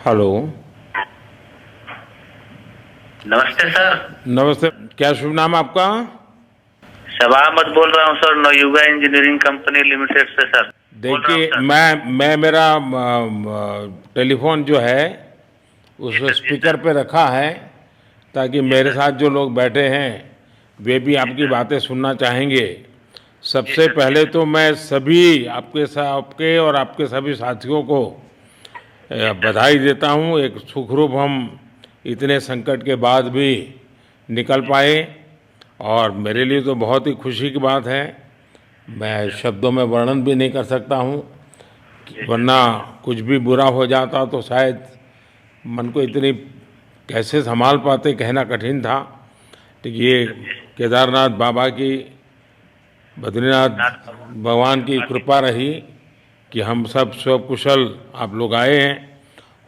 Hello. नमस्ते sir. नमस्ते। क्या शुभ नाम आपका? शबा अहमद बोल रहा हूँ sir, Navayuga engineering company limited से सर बोल रहा हूँ देखिए, सर। मैं मेरा टेलीफोन जो है जी उस सर, जी स्पीकर सर, पे रखा है ताकि जी मेरे सर, साथ जो लोग बैठे हैं वे भी जी आपकी सर, बातें सुनना चाहेंगे। जी सबसे सर, जी पहले सर, तो मैं सभी आपके और आपके सभी साथियों को जी सर, बधाई देता हूँ। एक सुखरूप हम इतने संकट के बाद भी निकल जी पाए सर, और जी मेरे लिए तो बहुत ही खुशी की बात है। मैं सर, शब्दों में वर्णन भी नहीं कर सकता हूँ, जी सर, वरना कुछ भी बुरा हो जाता तो शायद मन को इतनी कैसे संभाल पाते कहना कठिन था। तो जी ये सर, जी केदारनाथ बाबा की, बद्रीनाथ नाथ बाबा भगवान की कृपा की। कृपा रही कि हम सब स्वकुशल आप लोग आए हैं।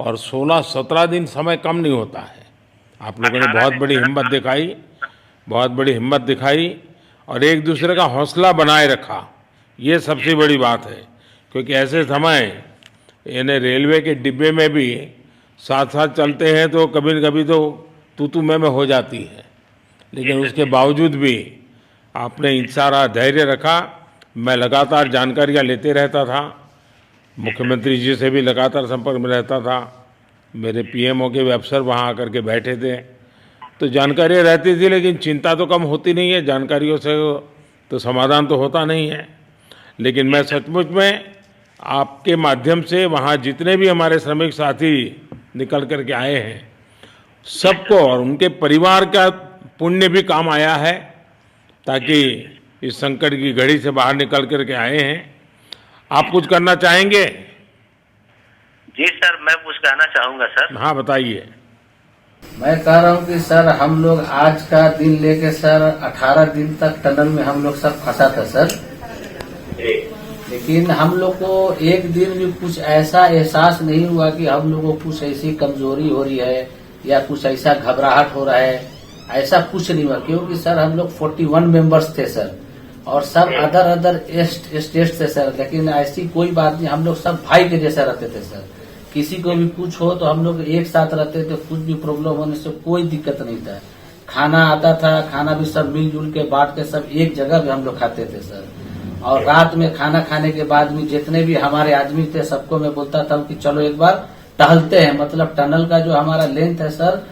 और 16-17 दिन समय कम नहीं होता है। आप लोगों ने 18 बहुत दिन बड़ी सर, हिम्मत 18 दिखाई, बहुत बड़ी हिम्मत दिखाई और एक जी दूसरे का सर, हौसला बनाए रखा। ये जी सबसे सर, बड़ी बात है, क्योंकि जी ऐसे सर, समय यानी रेलवे के डिब्बे में भी साथ साथ जी चलते हैं तो कभी न कभी तो तू मैं हो जाती है, जी लेकिन सर, उसके जी सर, बावजूद भी आपने जी सर, सारा धैर्य रखा। मैं लगातार जानकारियाँ लेते रहता था, जी सर, मुख्यमंत्री जी से भी लगातार संपर्क में रहता था, मेरे जी सर, पीएमओ के भी अफसर वहाँ आकर के बैठे थे, तो जानकारियाँ रहती थी। लेकिन चिंता तो कम होती नहीं है, जानकारियों से तो समाधान तो होता नहीं है। लेकिन जी मैं सर, सचमुच में आपके माध्यम से वहाँ जितने भी हमारे श्रमिक साथी निकल कर के आए हैं जी सबको सर, और उनके परिवार का पुण्य भी काम आया है, जी ताकि सर, जी सर, इस संकट की घड़ी से बाहर निकल कर के आए हैं। आप जी कुछ सर, करना चाहेंगे? जी सर, मैं कुछ कहना चाहूँगा सर। हाँ, बताइए। मैं कह रहा हूँ कि सर हम लोग आज का दिन लेके सर 18 दिन तक टनल में हम लोग सब फंसा था सर। जी लेकिन हम लोग को एक दिन भी कुछ ऐसा एहसास नहीं हुआ कि हम लोग को कुछ ऐसी कमजोरी हो रही है या कुछ ऐसा घबराहट हो रहा है। ऐसा कुछ नहीं हुआ, क्योंकि सर हम लोग 41 मेंबर्स थे सर और सब अदर अदर स्टेट थे सर। लेकिन ऐसी कोई बात नहीं, हम लोग सब भाई के जैसा रहते थे सर। किसी को भी कुछ हो तो हम लोग एक साथ रहते थे, कुछ भी प्रॉब्लम होने से कोई दिक्कत नहीं था। खाना आता था, खाना भी सब मिलजुल के बांट के सब एक जगह भी हम लोग खाते थे सर। और रात में खाना खाने के बाद भी जितने भी हमारे आदमी थे सबको मैं बोलता था कि चलो एक बार टहलते हैं। मतलब टनल का जो हमारा लेंथ है सर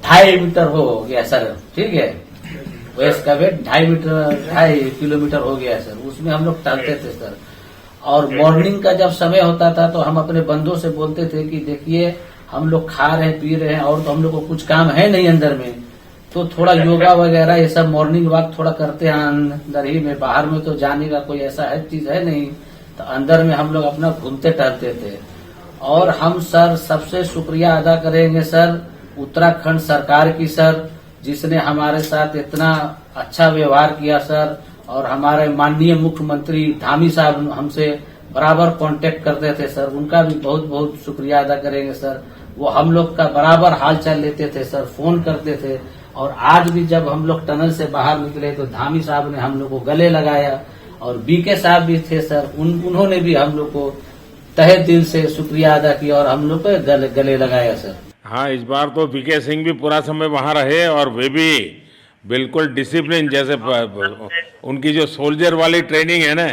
2.5 मीटर हो गया सर, ठीक है। वेस्ट का वेट 2.5 किलोमीटर हो गया है सर। उसमें हम लोग टहलते थे सर। और मॉर्निंग का जब समय होता था तो हम अपने बंदों से बोलते थे कि देखिए हम लोग खा रहे हैं पी रहे हैं और तो हम लोग को कुछ काम है नहीं अंदर में, तो थोड़ा योगा वगैरह ये सब मॉर्निंग वॉक थोड़ा करते हैं अंदर ही में। बाहर में तो जाने का कोई ऐसा है चीज है नहीं, तो अंदर में हम लोग अपना घूमते टहलते थे। और हम सर सबसे शुक्रिया अदा करेंगे सर उत्तराखंड सरकार की सर, जिसने हमारे साथ इतना अच्छा व्यवहार किया सर। और हमारे माननीय मुख्यमंत्री धामी साहब हमसे बराबर कांटेक्ट करते थे सर, उनका भी बहुत बहुत शुक्रिया अदा करेंगे सर। वो हम लोग का बराबर हाल चाल लेते थे सर, फोन करते थे। और आज भी जब हम लोग टनल से बाहर निकले तो धामी साहब ने हम लोग को गले लगाया और बीके साहब भी थे सर, उन्होंने भी हम लोग को तहे दिल से शुक्रिया अदा किया और हम लोग को गले लगाया सर। हाँ, इस बार तो वीके सिंह भी पूरा समय वहाँ रहे और वे भी बिल्कुल डिसिप्लिन, जैसे उनकी जो सोल्जर वाली ट्रेनिंग है ना,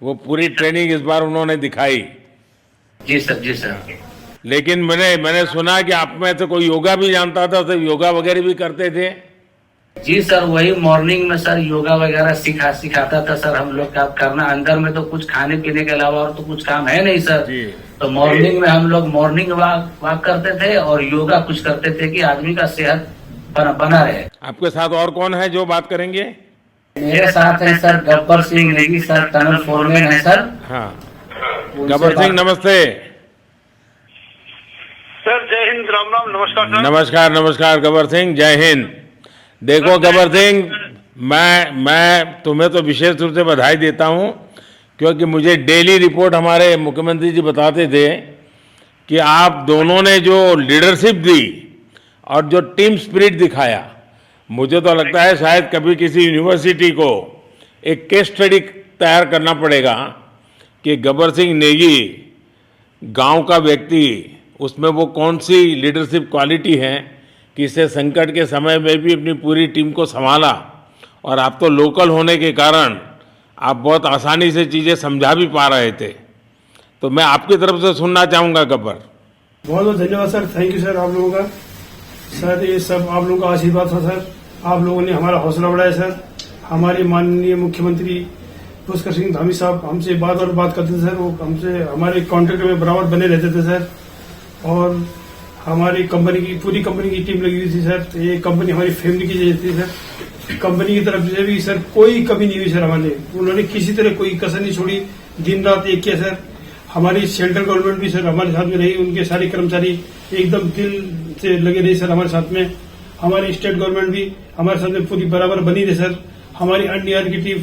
वो पूरी ट्रेनिंग इस बार उन्होंने दिखाई। जी सर, जी सर, लेकिन मैंने सुना कि आप में तो कोई योगा भी जानता था, तो योगा वगैरह भी करते थे। जी सर, वही मॉर्निंग में सर योगा वगैरह सिखाता था सर हम लोग का करना। अंदर में तो कुछ खाने पीने के अलावा और तो कुछ काम है नहीं सर। जी। तो मॉर्निंग में हम लोग मॉर्निंग वॉक करते थे और योगा कुछ करते थे कि आदमी का सेहत बना रहे। आपके साथ और कौन है जो बात करेंगे? मेरे साथ है sir Gabbar Singh Negi sir, tunnel foreman है सर। हाँ, उनसे गब्बर सिंह बात- नमस्ते। सर जय हिंद, राम राम, नमस्कार सर। नमस्कार नमस्कार गब्बर सिंह, जय हिंद। देखो गब्बर सिंह, मैं तुम्हें तो विशेष रूप से बधाई देता हूँ, क्योंकि मुझे डेली रिपोर्ट हमारे मुख्यमंत्री जी बताते थे कि आप दोनों ने जो लीडरशिप दी और जो टीम स्पिरिट दिखाया, मुझे तो लगता है शायद कभी किसी यूनिवर्सिटी को एक केस स्टडी तैयार करना पड़ेगा कि गब्बर सिंह नेगी गांव का व्यक्ति उसमें वो कौन सी लीडरशिप क्वालिटी है कि इसे संकट के समय में भी अपनी पूरी टीम को संभाला, और आप तो लोकल होने के कारण आप बहुत आसानी से चीज़ें समझा भी पा रहे थे। तो मैं आपकी तरफ से सुनना चाहूँगा गब्बर। बहुत बहुत धन्यवाद सर, थैंक यू सर आप लोगों का। सर ये सब आप लोगों का आशीर्वाद था सर, आप लोगों ने हमारा हौसला बढ़ाया सर। हमारे माननीय मुख्यमंत्री पुष्कर सिंह धामी साहब हमसे बात करते थे सर, वो हमसे हमारे कॉन्ट्रैक्ट में बराबर बने रहते थे सर। और हमारी कंपनी की पूरी कंपनी की टीम लगी हुई थी सर। तो ये कंपनी हमारी फैमिली की जैसी थी सर। कंपनी की तरफ से भी सर कोई कमी नहीं हुई सर हमारे, उन्होंने किसी तरह कोई कसर नहीं छोड़ी, दिन रात एक किया सर। हमारी सेंट्रल गवर्नमेंट भी सर हमारे साथ में रही, उनके सारे कर्मचारी एकदम दिल से लगे रहे सर हमारे साथ में। हमारी स्टेट गवर्नमेंट भी हमारे साथ में पूरी बराबर बनी रही सर। हमारी एनडीआर की टीम,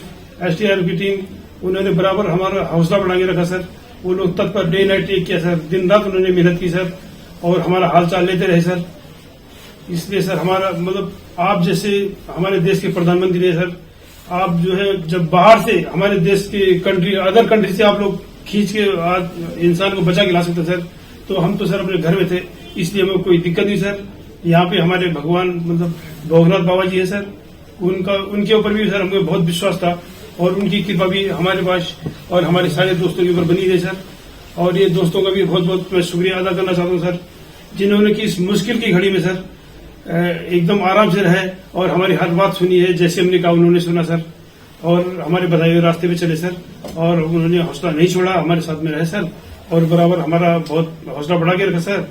एसडीआर की टीम, उन्होंने बराबर हमारा हौसला बढ़ा के रखा सर। वो लोग तत्पर डे नाइट एक किया सर, दिन रात उन्होंने मेहनत की सर और हमारा हाल चाल लेते रहे सर। इसलिए सर हमारा मतलब आप जैसे हमारे देश के प्रधानमंत्री है सर, आप जो है जब बाहर से हमारे देश के कंट्री अदर कंट्री से आप लोग खींच के इंसान को बचा के ला सकते सर। तो हम तो सर अपने घर में थे, इसलिए हमें कोई दिक्कत नहीं सर। यहाँ पे हमारे भगवान मतलब भोगनाथ बाबा जी है सर, उनके ऊपर भी सर हमें बहुत विश्वास था और उनकी कृपा भी हमारे पास और हमारे सारे दोस्तों के ऊपर बनी रही सर। और ये दोस्तों का भी बहुत बहुत मैं शुक्रिया अदा करना चाहता हूँ सर, जिन्होंने कि इस मुश्किल की घड़ी में सर एकदम आराम से रहे और हमारी हर बात सुनी है, जैसे हमने कहा उन्होंने सुना सर और हमारे बताए हुए रास्ते पे चले सर। और उन्होंने हौसला नहीं छोड़ा, हमारे साथ में रहे सर और बराबर हमारा बहुत हौसला बढ़ा के रखा सर।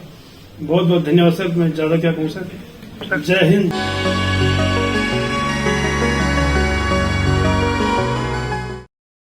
बहुत बहुत धन्यवाद सर, मैं ज्यादा क्या कहूँ सर। जय हिंद।